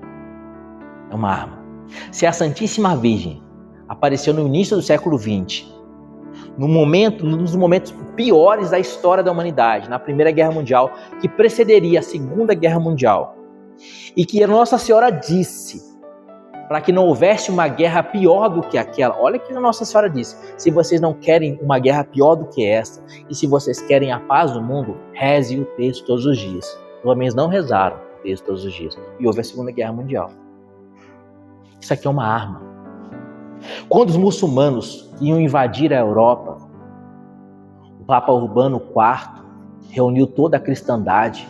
É uma arma. Se a Santíssima Virgem apareceu no início do século XX, num dos momentos piores da história da humanidade, na Primeira Guerra Mundial, que precederia a Segunda Guerra Mundial, e que a Nossa Senhora disse para que não houvesse uma guerra pior do que aquela. Olha o que a Nossa Senhora disse, se vocês não querem uma guerra pior do que essa, e se vocês querem a paz no mundo, reze o texto todos os dias. Os homens não rezaram o texto todos os dias, e houve a Segunda Guerra Mundial. Isso aqui é uma arma. Quando os muçulmanos iam invadir a Europa, o Papa Urbano IV reuniu toda a cristandade,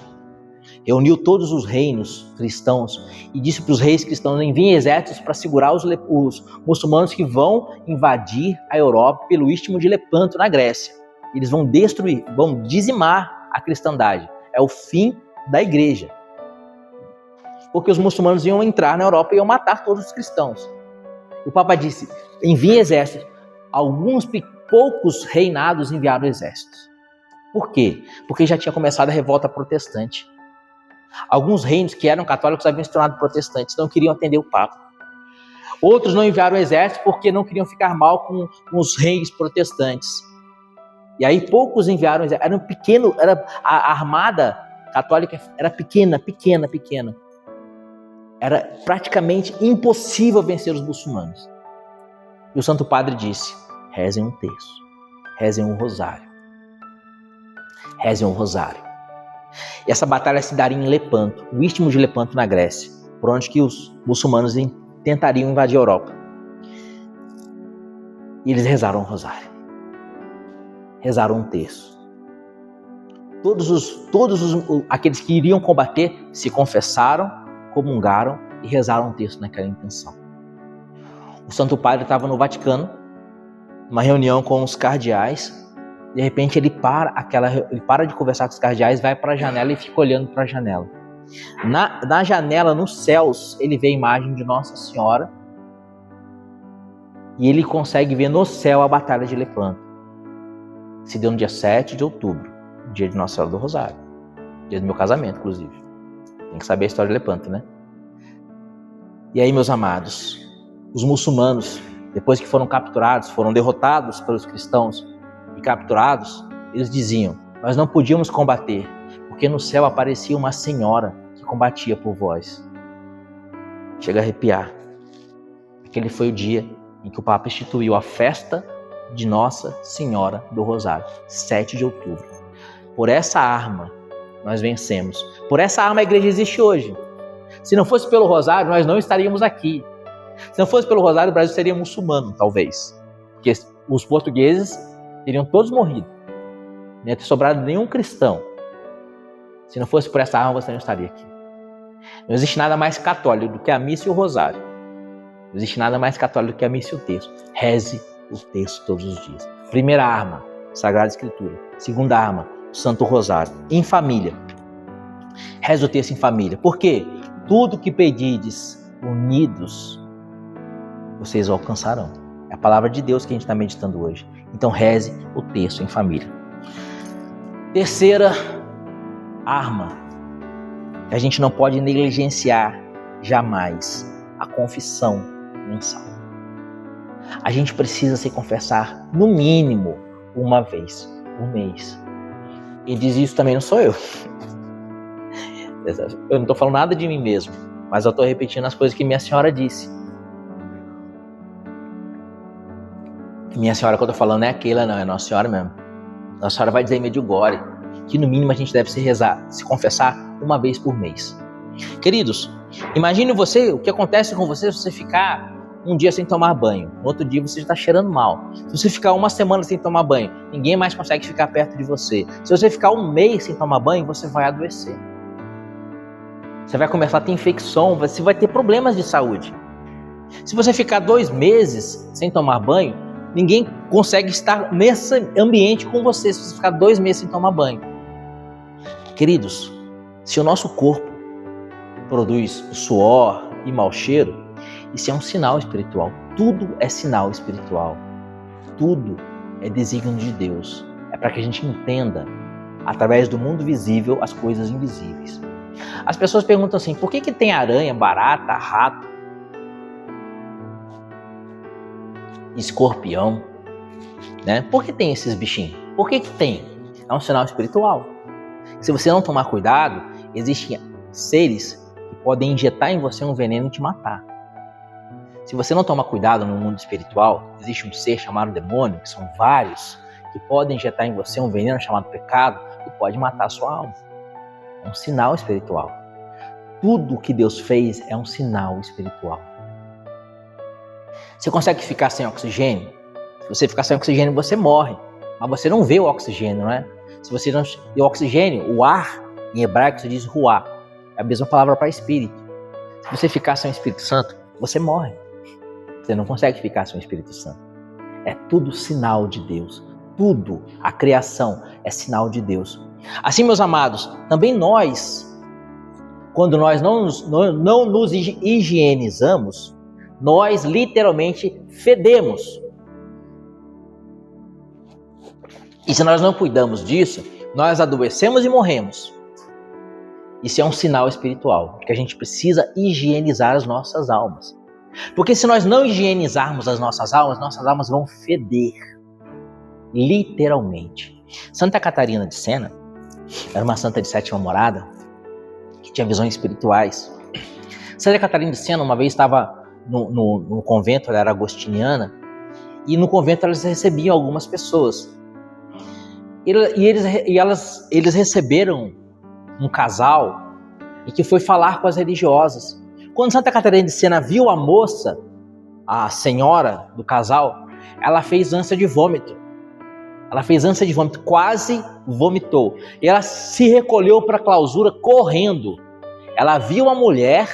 reuniu todos os reinos cristãos e disse para os reis cristãos, enviem exércitos para segurar os muçulmanos que vão invadir a Europa pelo istmo de Lepanto, na Grécia. Eles vão destruir, vão dizimar a cristandade. É o fim da igreja. Porque os muçulmanos iam entrar na Europa e iam matar todos os cristãos. O Papa disse, envie exércitos. Alguns poucos reinados enviaram exércitos. Por quê? Porque já tinha começado a revolta protestante. Alguns reinos que eram católicos haviam se tornado protestantes, não queriam atender o Papa. Outros não enviaram exército porque não queriam ficar mal com os reis protestantes. E aí poucos enviaram exército. Era um pequeno, a armada católica era pequena. Era praticamente impossível vencer os muçulmanos. E o Santo Padre disse, rezem um terço, rezem um rosário. Rezem um rosário. E essa batalha se daria em Lepanto, o istmo de Lepanto na Grécia, por onde que os muçulmanos tentariam invadir a Europa. E eles rezaram um rosário. Rezaram um terço. Todos aqueles que iriam combater se confessaram, comungaram e rezaram um terço naquela intenção. O Santo Padre estava no Vaticano, numa reunião com os cardeais. De repente ele para de conversar com os cardeais, vai para a janela e fica olhando para a janela. Na janela, nos céus, ele vê a imagem de Nossa Senhora e ele consegue ver no céu a Batalha de Lepanto. Se deu no dia 7 de outubro, dia de Nossa Senhora do Rosário, dia do meu casamento, inclusive. Tem que saber a história de Lepanto, né? E aí, meus amados, os muçulmanos, depois que foram capturados, foram derrotados pelos cristãos e capturados, eles diziam, nós não podíamos combater, porque no céu aparecia uma senhora que combatia por vós. Chega a arrepiar. Aquele foi o dia em que o Papa instituiu a festa de Nossa Senhora do Rosário, 7 de outubro. Por essa arma nós vencemos. Por essa arma a igreja existe hoje. Se não fosse pelo Rosário, nós não estaríamos aqui. Se não fosse pelo Rosário, o Brasil seria muçulmano, talvez. Porque os portugueses teriam todos morrido. Não ia ter sobrado nenhum cristão. Se não fosse por essa arma, você não estaria aqui. Não existe nada mais católico do que a missa e o rosário. Não existe nada mais católico do que a missa e o terço. Reze o terço todos os dias. Primeira arma, Sagrada Escritura. Segunda arma, Santo Rosário. Em família. Reze o terço em família. Por quê? Tudo que pedides unidos, vocês o alcançarão. É a palavra de Deus que a gente está meditando hoje. Então reze o terço em família. Terceira arma. A gente não pode negligenciar jamais a confissão mensal. A gente precisa se confessar no mínimo uma vez por mês. E diz isso também não sou eu. Eu não estou falando nada de mim mesmo, mas eu estou repetindo as coisas que minha senhora disse. Minha senhora, quando eu estou falando, não é aquela, não, é Nossa Senhora mesmo. Nossa Senhora vai dizer em Medjugorje que no mínimo a gente deve se confessar uma vez por mês. Queridos, imagine você, o que acontece com você se você ficar um dia sem tomar banho. No outro dia você já está cheirando mal. Se você ficar uma semana sem tomar banho, ninguém mais consegue ficar perto de você. Se você ficar um mês sem tomar banho, você vai adoecer. Você vai começar a ter infecção, você vai ter problemas de saúde. Se você ficar 2 meses sem tomar banho, ninguém consegue estar nesse ambiente com você se você ficar 2 meses sem tomar banho. Queridos, se o nosso corpo produz suor e mau cheiro, isso é um sinal espiritual. Tudo é sinal espiritual. Tudo é desígnio de Deus. É para que a gente entenda, através do mundo visível, as coisas invisíveis. As pessoas perguntam assim, por que tem aranha, barata, rato, escorpião, né? Por que tem esses bichinhos? Por que tem? É um sinal espiritual. Se você não tomar cuidado, existem seres que podem injetar em você um veneno e te matar. Se você não tomar cuidado no mundo espiritual, existe um ser chamado demônio, que são vários, que podem injetar em você um veneno chamado pecado e pode matar a sua alma. É um sinal espiritual. Tudo que Deus fez é um sinal espiritual. Você consegue ficar sem oxigênio? Se você ficar sem oxigênio, você morre. Mas você não vê o oxigênio, não é? Se você não... E o oxigênio, o ar, em hebraico se diz ruá. É a mesma palavra para espírito. Se você ficar sem o Espírito Santo, você morre. Você não consegue ficar sem o Espírito Santo. É tudo sinal de Deus. Tudo, a criação, é sinal de Deus. Assim, meus amados, também nós, quando nós não nos higienizamos, Nós literalmente fedemos. E se nós não cuidamos disso, nós adoecemos e morremos. Isso é um sinal espiritual, que a gente precisa higienizar as nossas almas. Porque se nós não higienizarmos as nossas almas vão feder. Literalmente. Santa Catarina de Sena era uma santa de sétima morada, que tinha visões espirituais. Santa Catarina de Sena uma vez estava no convento, ela era agostiniana, e no convento elas recebiam algumas pessoas. Eles receberam um casal e que foi falar com as religiosas. Quando Santa Catarina de Sena viu a moça, a senhora do casal, ela fez ânsia de vômito. Quase vomitou. E ela se recolheu para a clausura correndo. Ela viu a mulher,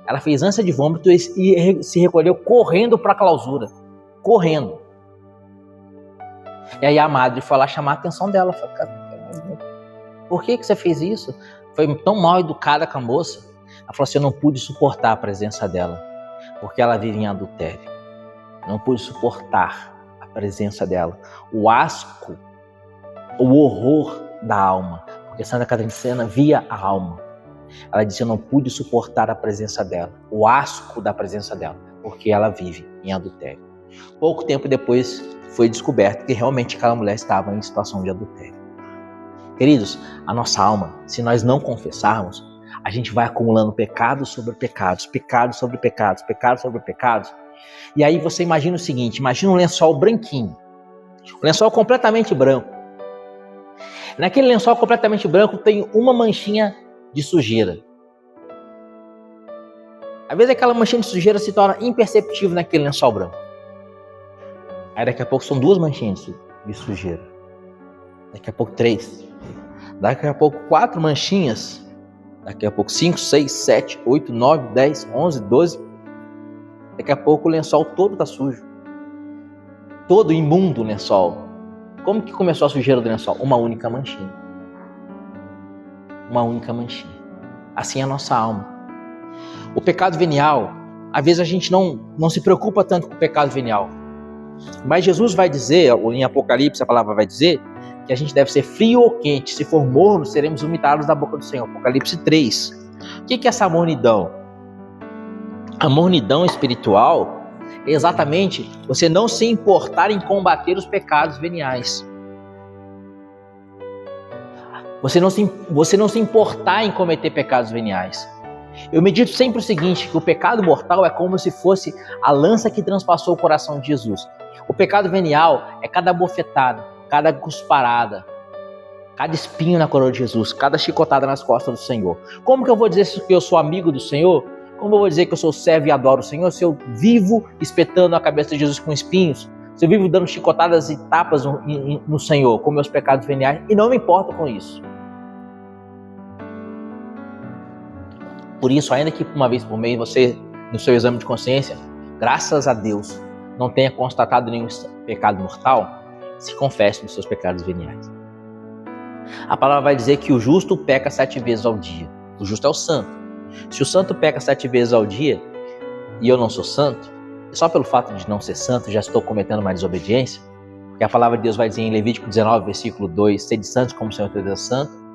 ela fez ânsia de vômito e se recolheu correndo para a clausura. Correndo. E aí a madre foi lá chamar a atenção dela. Falou, por que você fez isso? Foi tão mal educada com a moça. Ela falou assim, eu não pude suportar a presença dela, porque ela vive em adultério. Não pude suportar a presença dela. O asco, o horror da alma. Porque Santa Catarina de Sena via a alma. Ela disse, eu não pude suportar a presença dela. O asco da presença dela, porque ela vive em adultério. Pouco tempo depois foi descoberto que realmente aquela mulher estava em situação de adultério. Queridos, a nossa alma, se nós não confessarmos, a gente vai acumulando pecados sobre pecados, pecados sobre pecados, pecados sobre pecados. E aí você imagina o seguinte, imagina um lençol branquinho, um lençol completamente branco. Naquele lençol completamente branco tem uma manchinha de sujeira. Às vezes aquela manchinha de sujeira se torna imperceptível naquele lençol branco. Aí daqui a pouco são 2 manchinhas de sujeira. Daqui a pouco 3. Daqui a pouco 4 manchinhas. Daqui a pouco 5, 6, 7, 8, 9, 10, 11, 12. Daqui a pouco o lençol todo está sujo. Todo imundo o lençol. Como que começou a sujeira do lençol? Uma única manchinha. Uma única manchinha. Assim é a nossa alma. O pecado venial, às vezes a gente não se preocupa tanto com o pecado venial. Mas Jesus vai dizer, ou em Apocalipse a palavra vai dizer, que a gente deve ser frio ou quente. Se for morno, seremos vomitados da boca do Senhor. Apocalipse 3. O que é essa mornidão? A mornidão espiritual é exatamente você não se importar em combater os pecados veniais. Você não se importar em cometer pecados veniais. Eu medito sempre o seguinte, que o pecado mortal é como se fosse a lança que transpassou o coração de Jesus. O pecado venial é cada bofetada, cada cusparada, cada espinho na coroa de Jesus, cada chicotada nas costas do Senhor. Como que eu vou dizer que eu sou amigo do Senhor? Como eu vou dizer que eu sou servo e adoro o Senhor se eu vivo espetando a cabeça de Jesus com espinhos? Se eu vivo dando chicotadas e tapas no Senhor com meus pecados veniais e não me importo com isso? Por isso, ainda que uma vez por mês você, no seu exame de consciência, graças a Deus, não tenha constatado nenhum pecado mortal, se confesse dos seus pecados veniais. A palavra vai dizer que o justo peca 7 vezes ao dia. O justo é o santo. Se o santo peca 7 vezes ao dia e eu não sou santo, só pelo fato de não ser santo já estou cometendo uma desobediência, porque a palavra de Deus vai dizer em Levítico 19, versículo 2, sede santos como o Senhor teu Deus é santo.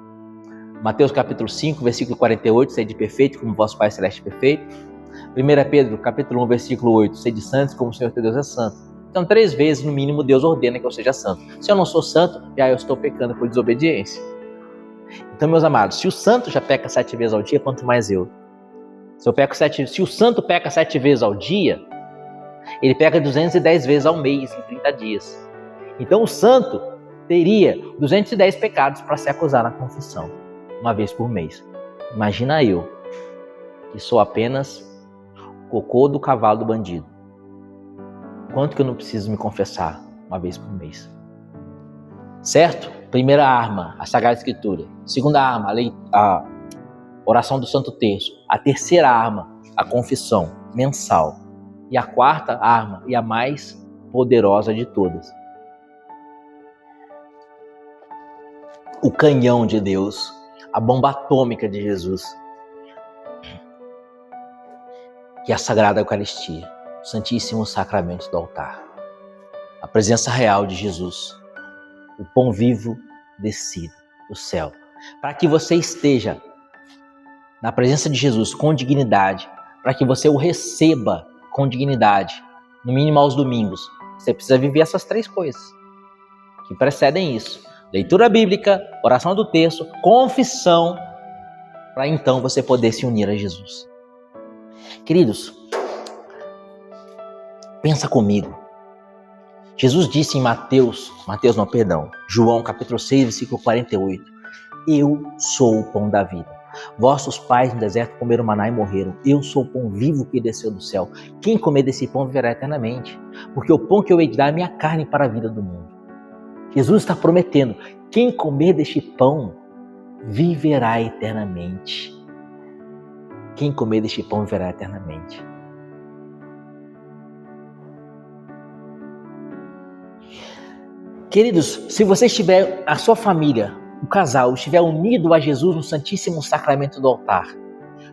Mateus capítulo 5, versículo 48, sede perfeito como vosso Pai Celeste é perfeito. 1 Pedro capítulo 1, versículo 8, sede santos como o Senhor teu Deus é santo. Então 3 vezes no mínimo Deus ordena que eu seja santo. Se eu não sou santo, já eu estou pecando por desobediência. Então, meus amados, se o santo já peca 7 vezes ao dia, quanto mais eu. Se o santo peca 7 vezes ao dia, ele peca 210 vezes ao mês, em 30 dias. Então o santo teria 210 pecados para se acusar na confissão, uma vez por mês. Imagina eu, que sou apenas cocô do cavalo do bandido. Quanto que eu não preciso me confessar uma vez por mês? Certo? Primeira arma, a Sagrada Escritura. Segunda arma, a oração do Santo Terço. A terceira arma, a confissão mensal. E a quarta arma, e a mais poderosa de todas, o canhão de Deus, a bomba atômica de Jesus, que é a Sagrada Eucaristia. o Santíssimo Sacramento do altar. A presença real de Jesus, o pão vivo descido do céu, para que você esteja na presença de Jesus com dignidade, para que você o receba com dignidade, no mínimo aos domingos. Você precisa viver essas 3 coisas que precedem isso: leitura bíblica, oração do texto, confissão, para então você poder se unir a Jesus. Queridos, pensa comigo. Jesus disse em João capítulo 6, versículo 48, eu sou o pão da vida. Vossos pais no deserto comeram maná e morreram. Eu sou o pão vivo que desceu do céu. Quem comer desse pão viverá eternamente, porque o pão que eu hei de dar é minha carne para a vida do mundo. Jesus está prometendo, quem comer deste pão viverá eternamente. Quem comer deste pão viverá eternamente. Queridos, se você estiver, a sua família, o casal, estiver unido a Jesus no Santíssimo Sacramento do altar,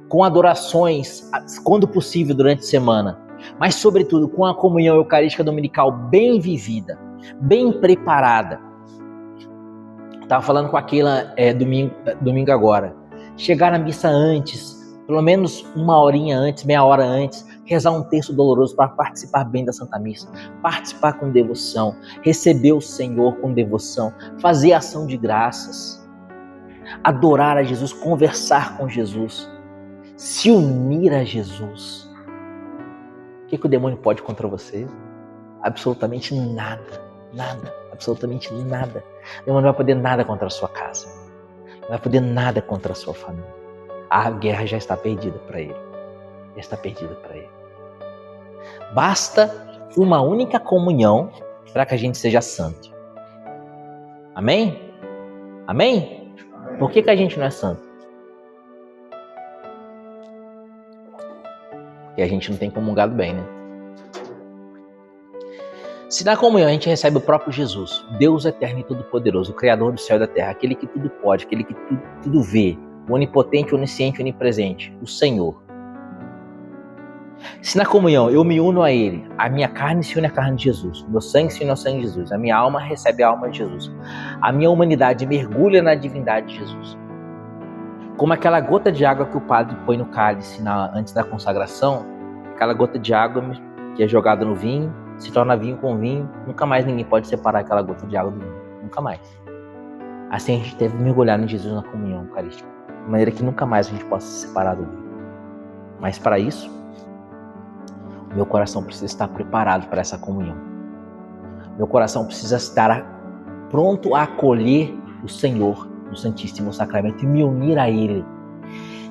com adorações, quando possível, durante a semana, mas sobretudo com a comunhão eucarística dominical bem vivida, bem preparada. Estava falando com aquela domingo agora. Chegar na missa antes, pelo menos uma horinha antes, meia hora antes, rezar um texto doloroso para participar bem da Santa Missa, participar com devoção, receber o Senhor com devoção, fazer ação de graças, adorar a Jesus, conversar com Jesus, se unir a Jesus. O que o demônio pode contra você? Absolutamente nada, absolutamente nada. O demônio não vai poder nada contra a sua casa, não vai poder nada contra a sua família. A guerra já está perdida para ele. Basta uma única comunhão para que a gente seja santo. Amém? Amém? Por que a gente não é santo? Porque a gente não tem comungado bem, né? Se na comunhão a gente recebe o próprio Jesus, Deus eterno e todo-poderoso, o Criador do céu e da terra, aquele que tudo pode, aquele que tudo vê, o onipotente, onisciente, onipresente, o Senhor. Se na comunhão eu me uno a Ele, a minha carne se une à carne de Jesus, o meu sangue se une ao sangue de Jesus, a minha alma recebe a alma de Jesus, a minha humanidade mergulha na divindade de Jesus. Como aquela gota de água que o padre põe no cálice antes da consagração, aquela gota de água que é jogada no vinho, se torna vinho com vinho, nunca mais ninguém pode separar aquela gota de água do vinho, nunca mais. Assim a gente deve mergulhar em Jesus na comunhão eucarística, de maneira que nunca mais a gente possa se separar do vinho. Mas para isso, o meu coração precisa estar preparado para essa comunhão. Meu coração precisa estar pronto a acolher o Senhor no Santíssimo Sacramento e me unir a Ele.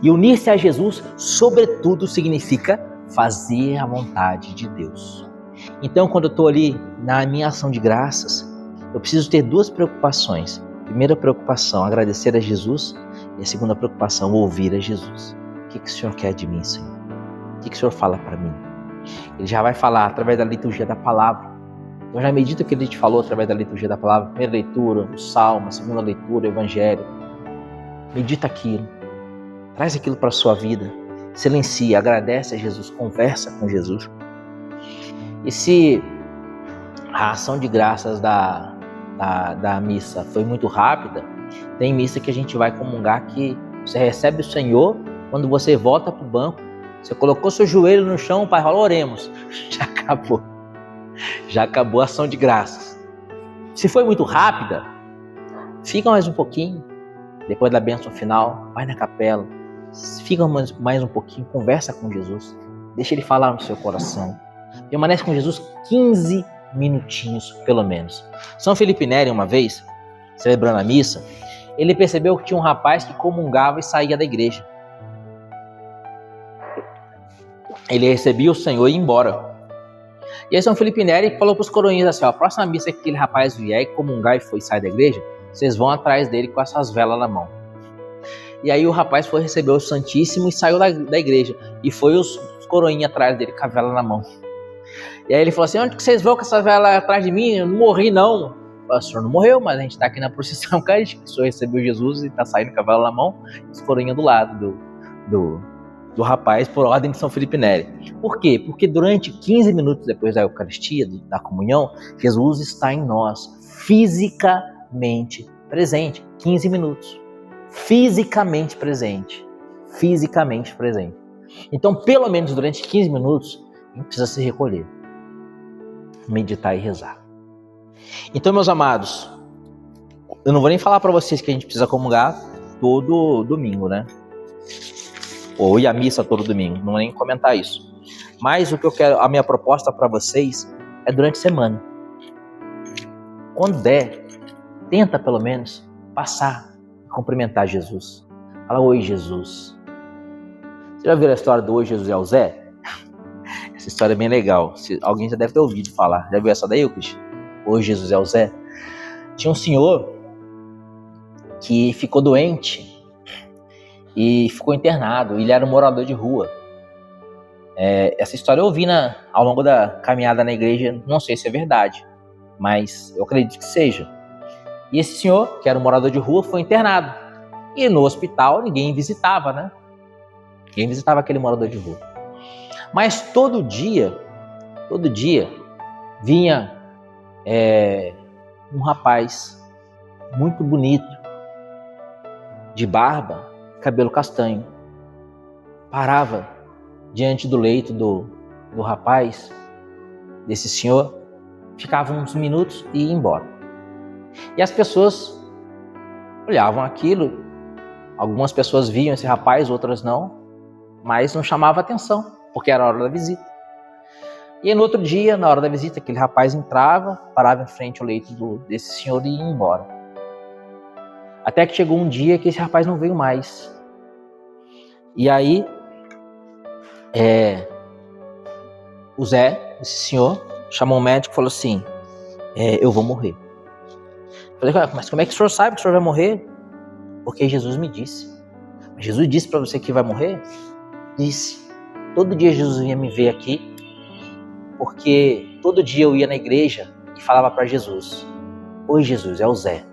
E unir-se a Jesus, sobretudo, significa fazer a vontade de Deus. Então, quando eu estou ali na minha ação de graças, eu preciso ter 2 preocupações. Primeira preocupação, agradecer a Jesus. E a segunda preocupação, ouvir a Jesus. O que o Senhor quer de mim, Senhor? O que o Senhor fala para mim? Ele já vai falar através da liturgia da palavra. Então já medita o que ele te falou através da liturgia da palavra. Primeira leitura, o salmo, segunda leitura, o evangelho. Medita aquilo. Traz aquilo para a sua vida. Silencia, agradece a Jesus, conversa com Jesus. E se a ação de graças da missa foi muito rápida, tem missa que a gente vai comungar que você recebe o Senhor, quando você volta para o banco, você colocou seu joelho no chão, o Pai falou, oremos. Já acabou a ação de graças. Se foi muito rápida, fica mais um pouquinho, depois da bênção final, vai na capela, fica mais um pouquinho, conversa com Jesus, deixa Ele falar no seu coração. Permanece com Jesus 15 minutinhos, pelo menos. São Felipe Neri, uma vez, celebrando a missa, ele percebeu que tinha um rapaz que comungava e saía da igreja. Ele recebia o Senhor e ia embora. E aí São Felipe Neri falou para os coroinhas assim, a próxima missa que aquele rapaz vier e comungar e sair da igreja, vocês vão atrás dele com essas velas na mão. E aí o rapaz foi receber o Santíssimo e saiu da igreja. E foi os coroinhas atrás dele com a vela na mão. E aí ele falou assim, onde que vocês vão com essa vela atrás de mim? Eu não morri não. O senhor não morreu, mas a gente está aqui na procissão eucarística. O senhor recebeu Jesus e está saindo com a vela na mão. Os coroinhas do lado do do rapaz por ordem de São Felipe Neri. Por quê? Porque durante 15 minutos depois da Eucaristia, da comunhão, Jesus está em nós, fisicamente presente. 15 minutos. Fisicamente presente. Fisicamente presente. Então, pelo menos durante 15 minutos, a gente precisa se recolher, meditar e rezar. Então, meus amados, eu não vou nem falar para vocês que a gente precisa comungar todo domingo, né? Ou ir à missa todo domingo, não vou nem comentar isso. Mas o que eu quero, a minha proposta para vocês é durante a semana. Quando der, tenta pelo menos passar e cumprimentar Jesus. Fala, oi Jesus. Você já viu a história do Oi Jesus é o Zé? Essa história é bem legal. Alguém já deve ter ouvido falar. Já viu essa daí, Cristian? Oi Jesus é o Zé. Tinha um senhor que ficou doente e ficou internado. Ele era um morador de rua. Essa história eu ouvi ao longo da caminhada na igreja. Não sei se é verdade, mas eu acredito que seja. E esse senhor, que era um morador de rua, foi internado. E no hospital ninguém visitava, né? Ninguém visitava aquele morador de rua. Mas todo dia vinha um rapaz muito bonito, de barba, cabelo castanho. Parava diante do leito do rapaz, desse senhor, ficava uns minutos e ia embora. E as pessoas olhavam aquilo, algumas pessoas viam esse rapaz, outras não, mas não chamava atenção, porque era a hora da visita. E aí, no outro dia, na hora da visita, aquele rapaz entrava, parava em frente ao leito desse senhor e ia embora. Até que chegou um dia que esse rapaz não veio mais. E aí, o Zé, esse senhor, chamou o médico e falou assim, eu vou morrer. Eu falei, mas como é que o senhor sabe que o senhor vai morrer? Porque Jesus me disse. Mas Jesus disse para você que vai morrer? Disse. Todo dia Jesus vinha me ver aqui, porque todo dia eu ia na igreja e falava para Jesus, oi Jesus, é o Zé.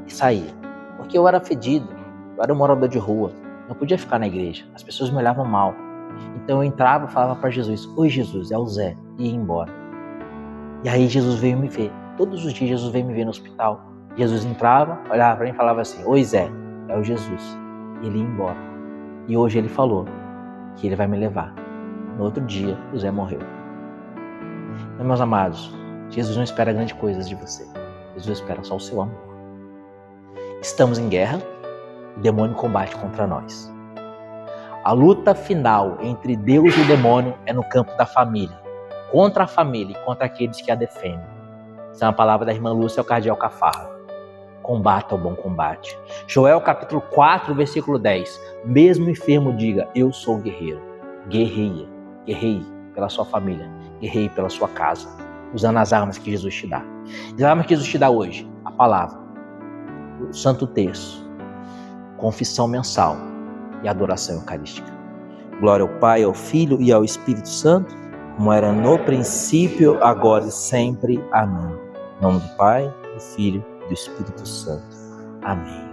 E saía. Porque eu era fedido, eu era um morador de rua, não podia ficar na igreja, as pessoas me olhavam mal. Então eu entrava e falava para Jesus, oi Jesus, é o Zé, e ia embora. E aí Jesus veio me ver, todos os dias Jesus veio me ver no hospital. Jesus entrava, olhava para mim e falava assim, oi Zé, é o Jesus, e ele ia embora. E hoje ele falou que ele vai me levar. No outro dia, o Zé morreu. Então, meus amados, Jesus não espera grandes coisas de você. Jesus espera só o seu amor. Estamos em guerra, o demônio combate contra nós. A luta final entre Deus e o demônio é no campo da família. Contra a família e contra aqueles que a defendem. Essa é uma palavra da irmã Lúcia, o cardeal Cafarra. Combata o bom combate. Joel capítulo 4, versículo 10. Mesmo enfermo diga, eu sou guerreiro. Guerreie pela sua família. Guerreie pela sua casa. Usando as armas que Jesus te dá. As armas que Jesus te dá hoje. A palavra. O Santo Terço. Confissão mensal. E adoração eucarística. Glória ao Pai, ao Filho e ao Espírito Santo. Como era no princípio, agora e sempre. Amém. Em nome do Pai, do Filho do Espírito Santo. Amém.